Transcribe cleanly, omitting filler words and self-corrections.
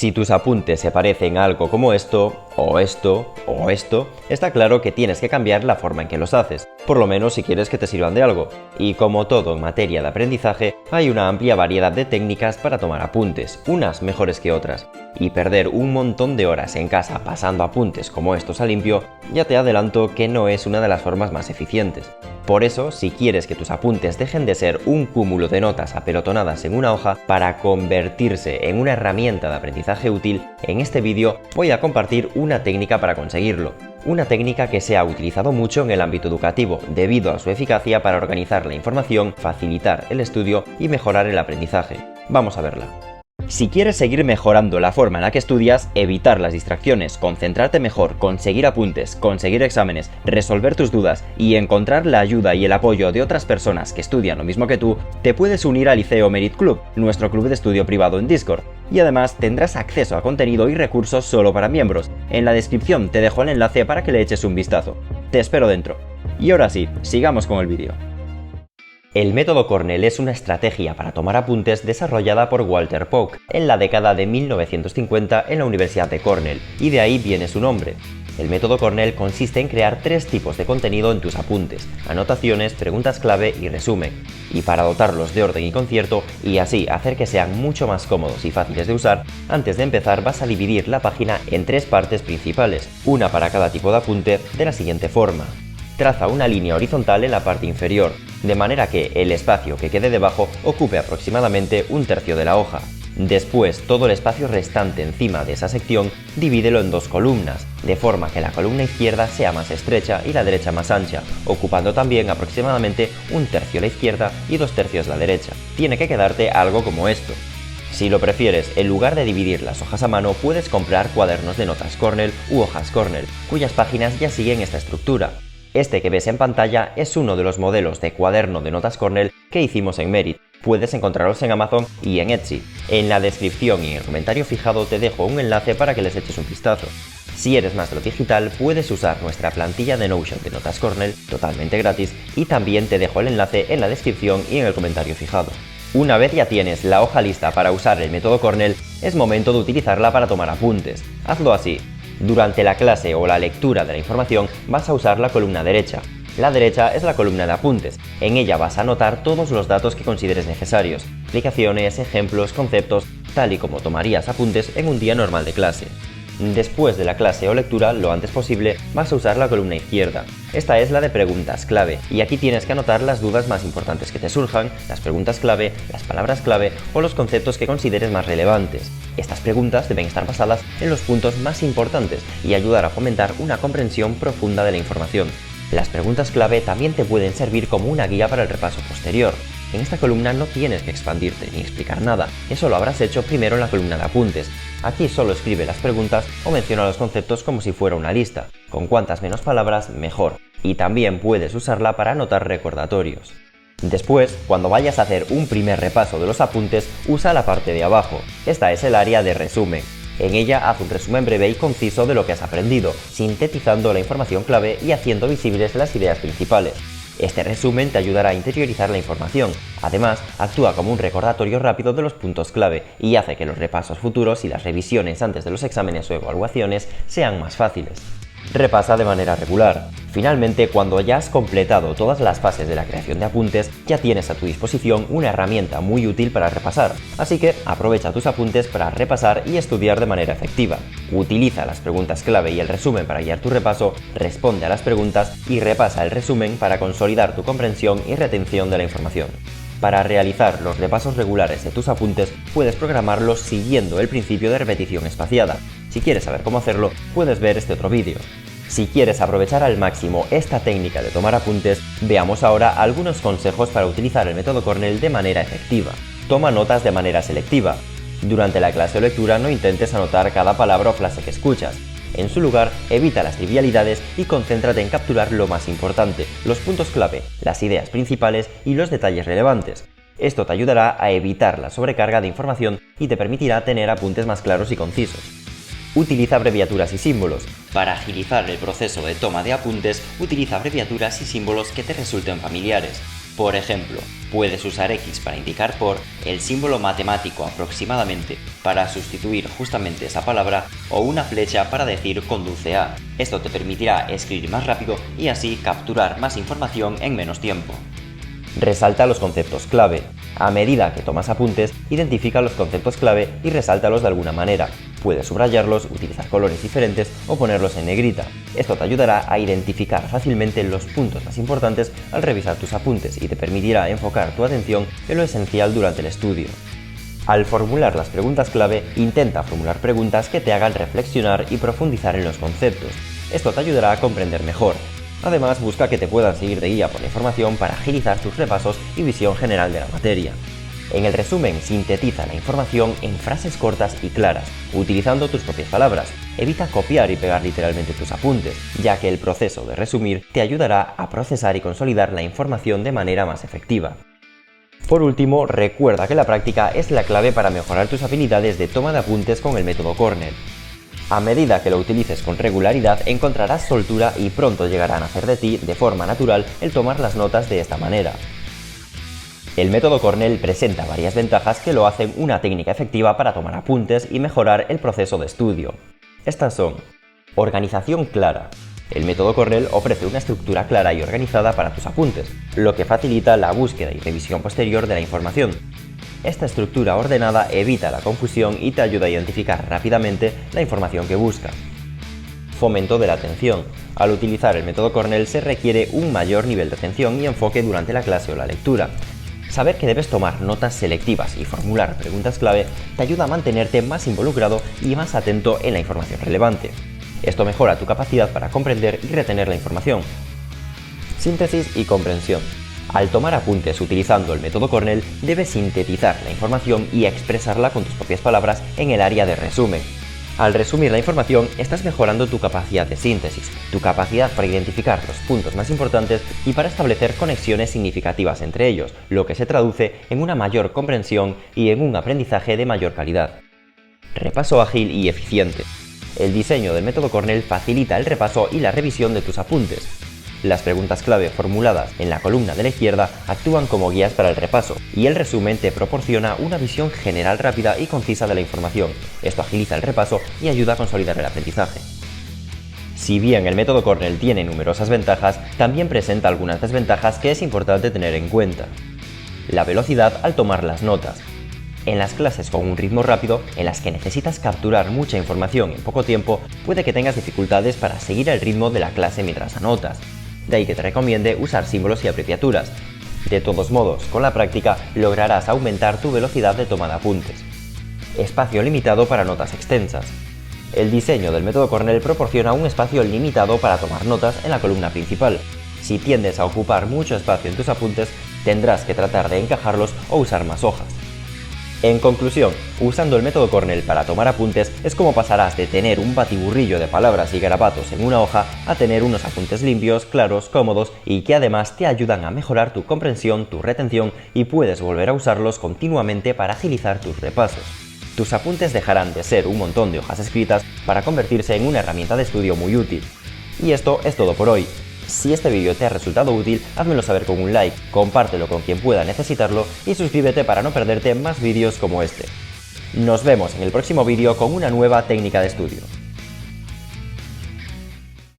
Si tus apuntes se parecen a algo como esto, o esto, o esto, está claro que tienes que cambiar la forma en que los haces, por lo menos si quieres que te sirvan de algo. Y como todo en materia de aprendizaje, hay una amplia variedad de técnicas para tomar apuntes, unas mejores que otras. Y perder un montón de horas en casa pasando apuntes como estos a limpio, ya te adelanto que no es una de las formas más eficientes. Por eso, si quieres que tus apuntes dejen de ser un cúmulo de notas apelotonadas en una hoja para convertirse en una herramienta de aprendizaje útil, en este vídeo voy a compartir una técnica para conseguirlo. Una técnica que se ha utilizado mucho en el ámbito educativo, debido a su eficacia para organizar la información, facilitar el estudio y mejorar el aprendizaje. Vamos a verla. Si quieres seguir mejorando la forma en la que estudias, evitar las distracciones, concentrarte mejor, conseguir apuntes, conseguir exámenes, resolver tus dudas y encontrar la ayuda y el apoyo de otras personas que estudian lo mismo que tú, te puedes unir al Liceo Merit Club, nuestro club de estudio privado en Discord. Y además tendrás acceso a contenido y recursos solo para miembros. En la descripción te dejo el enlace para que le eches un vistazo. Te espero dentro. Y ahora sí, sigamos con el vídeo. El método Cornell es una estrategia para tomar apuntes desarrollada por Walter Polk en la década de 1950 en la Universidad de Cornell, y de ahí viene su nombre. El método Cornell consiste en crear tres tipos de contenido en tus apuntes: anotaciones, preguntas clave y resumen. Y para dotarlos de orden y concierto, y así hacer que sean mucho más cómodos y fáciles de usar, antes de empezar vas a dividir la página en tres partes principales, una para cada tipo de apunte, de la siguiente forma. Traza una línea horizontal en la parte inferior, de manera que el espacio que quede debajo ocupe aproximadamente un tercio de la hoja. Después, todo el espacio restante encima de esa sección divídelo en dos columnas, de forma que la columna izquierda sea más estrecha y la derecha más ancha, ocupando también aproximadamente un tercio la izquierda y dos tercios la derecha. Tiene que quedarte algo como esto. Si lo prefieres, en lugar de dividir las hojas a mano, puedes comprar cuadernos de notas Cornell u hojas Cornell, cuyas páginas ya siguen esta estructura. Este que ves en pantalla es uno de los modelos de cuaderno de notas Cornell que hicimos en Merit. Puedes encontrarlos en Amazon y en Etsy. En la descripción y en el comentario fijado te dejo un enlace para que les eches un vistazo. Si eres más de lo digital, puedes usar nuestra plantilla de Notion de notas Cornell totalmente gratis, y también te dejo el enlace en la descripción y en el comentario fijado. Una vez ya tienes la hoja lista para usar el método Cornell, es momento de utilizarla para tomar apuntes. Hazlo así. Durante la clase o la lectura de la información vas a usar la columna derecha. La derecha es la columna de apuntes. En ella vas a anotar todos los datos que consideres necesarios, explicaciones, ejemplos, conceptos, tal y como tomarías apuntes en un día normal de clase. Después de la clase o lectura, lo antes posible, vas a usar la columna izquierda. Esta es la de preguntas clave, y aquí tienes que anotar las dudas más importantes que te surjan, las preguntas clave, las palabras clave o los conceptos que consideres más relevantes. Estas preguntas deben estar basadas en los puntos más importantes y ayudar a fomentar una comprensión profunda de la información. Las preguntas clave también te pueden servir como una guía para el repaso posterior. En esta columna no tienes que expandirte ni explicar nada, eso lo habrás hecho primero en la columna de apuntes. Aquí solo escribe las preguntas o menciona los conceptos como si fuera una lista. Con cuantas menos palabras, mejor. Y también puedes usarla para anotar recordatorios. Después, cuando vayas a hacer un primer repaso de los apuntes, usa la parte de abajo. Esta es el área de resumen. En ella haz un resumen breve y conciso de lo que has aprendido, sintetizando la información clave y haciendo visibles las ideas principales. Este resumen te ayudará a interiorizar la información. Además, actúa como un recordatorio rápido de los puntos clave y hace que los repasos futuros y las revisiones antes de los exámenes o evaluaciones sean más fáciles. Repasa de manera regular. Finalmente, cuando ya has completado todas las fases de la creación de apuntes, ya tienes a tu disposición una herramienta muy útil para repasar. Así que aprovecha tus apuntes para repasar y estudiar de manera efectiva. Utiliza las preguntas clave y el resumen para guiar tu repaso, responde a las preguntas y repasa el resumen para consolidar tu comprensión y retención de la información. Para realizar los repasos regulares de tus apuntes, puedes programarlos siguiendo el principio de repetición espaciada. Si quieres saber cómo hacerlo, puedes ver este otro vídeo. Si quieres aprovechar al máximo esta técnica de tomar apuntes, veamos ahora algunos consejos para utilizar el método Cornell de manera efectiva. Toma notas de manera selectiva. Durante la clase o lectura no intentes anotar cada palabra o frase que escuchas. En su lugar, evita las trivialidades y concéntrate en capturar lo más importante, los puntos clave, las ideas principales y los detalles relevantes. Esto te ayudará a evitar la sobrecarga de información y te permitirá tener apuntes más claros y concisos. Utiliza abreviaturas y símbolos. Para agilizar el proceso de toma de apuntes, utiliza abreviaturas y símbolos que te resulten familiares. Por ejemplo, puedes usar X para indicar por, el símbolo matemático aproximadamente para sustituir justamente esa palabra o una flecha para decir conduce a. Esto te permitirá escribir más rápido y así capturar más información en menos tiempo. Resalta los conceptos clave. A medida que tomas apuntes, identifica los conceptos clave y resáltalos de alguna manera. Puedes subrayarlos, utilizar colores diferentes o ponerlos en negrita. Esto te ayudará a identificar fácilmente los puntos más importantes al revisar tus apuntes y te permitirá enfocar tu atención en lo esencial durante el estudio. Al formular las preguntas clave, intenta formular preguntas que te hagan reflexionar y profundizar en los conceptos. Esto te ayudará a comprender mejor. Además, busca que te puedan seguir de guía por la información para agilizar tus repasos y visión general de la materia. En el resumen, sintetiza la información en frases cortas y claras, utilizando tus propias palabras. Evita copiar y pegar literalmente tus apuntes, ya que el proceso de resumir te ayudará a procesar y consolidar la información de manera más efectiva. Por último, recuerda que la práctica es la clave para mejorar tus habilidades de toma de apuntes con el método Cornell. A medida que lo utilices con regularidad, encontrarás soltura y pronto llegará a nacer de ti, de forma natural, el tomar las notas de esta manera. El método Cornell presenta varias ventajas que lo hacen una técnica efectiva para tomar apuntes y mejorar el proceso de estudio. Estas son: organización clara. El método Cornell ofrece una estructura clara y organizada para tus apuntes, lo que facilita la búsqueda y revisión posterior de la información. Esta estructura ordenada evita la confusión y te ayuda a identificar rápidamente la información que buscas. Fomento de la atención. Al utilizar el método Cornell se requiere un mayor nivel de atención y enfoque durante la clase o la lectura. Saber que debes tomar notas selectivas y formular preguntas clave te ayuda a mantenerte más involucrado y más atento en la información relevante. Esto mejora tu capacidad para comprender y retener la información. Síntesis y comprensión. Al tomar apuntes utilizando el método Cornell, debes sintetizar la información y expresarla con tus propias palabras en el área de resumen. Al resumir la información, estás mejorando tu capacidad de síntesis, tu capacidad para identificar los puntos más importantes y para establecer conexiones significativas entre ellos, lo que se traduce en una mayor comprensión y en un aprendizaje de mayor calidad. Repaso ágil y eficiente. El diseño del método Cornell facilita el repaso y la revisión de tus apuntes. Las preguntas clave formuladas en la columna de la izquierda actúan como guías para el repaso, y el resumen te proporciona una visión general rápida y concisa de la información. Esto agiliza el repaso y ayuda a consolidar el aprendizaje. Si bien el método Cornell tiene numerosas ventajas, también presenta algunas desventajas que es importante tener en cuenta. La velocidad al tomar las notas. En las clases con un ritmo rápido, en las que necesitas capturar mucha información en poco tiempo, puede que tengas dificultades para seguir el ritmo de la clase mientras anotas. De ahí que te recomiende usar símbolos y abreviaturas. De todos modos, con la práctica lograrás aumentar tu velocidad de toma de apuntes. Espacio limitado para notas extensas. El diseño del método Cornell proporciona un espacio limitado para tomar notas en la columna principal. Si tiendes a ocupar mucho espacio en tus apuntes, tendrás que tratar de encajarlos o usar más hojas. En conclusión, usando el método Cornell para tomar apuntes es como pasarás de tener un batiburrillo de palabras y garabatos en una hoja a tener unos apuntes limpios, claros, cómodos y que además te ayudan a mejorar tu comprensión, tu retención y puedes volver a usarlos continuamente para agilizar tus repasos. Tus apuntes dejarán de ser un montón de hojas escritas para convertirse en una herramienta de estudio muy útil. Y esto es todo por hoy. Si este vídeo te ha resultado útil, házmelo saber con un like, compártelo con quien pueda necesitarlo y suscríbete para no perderte más vídeos como este. Nos vemos en el próximo vídeo con una nueva técnica de estudio.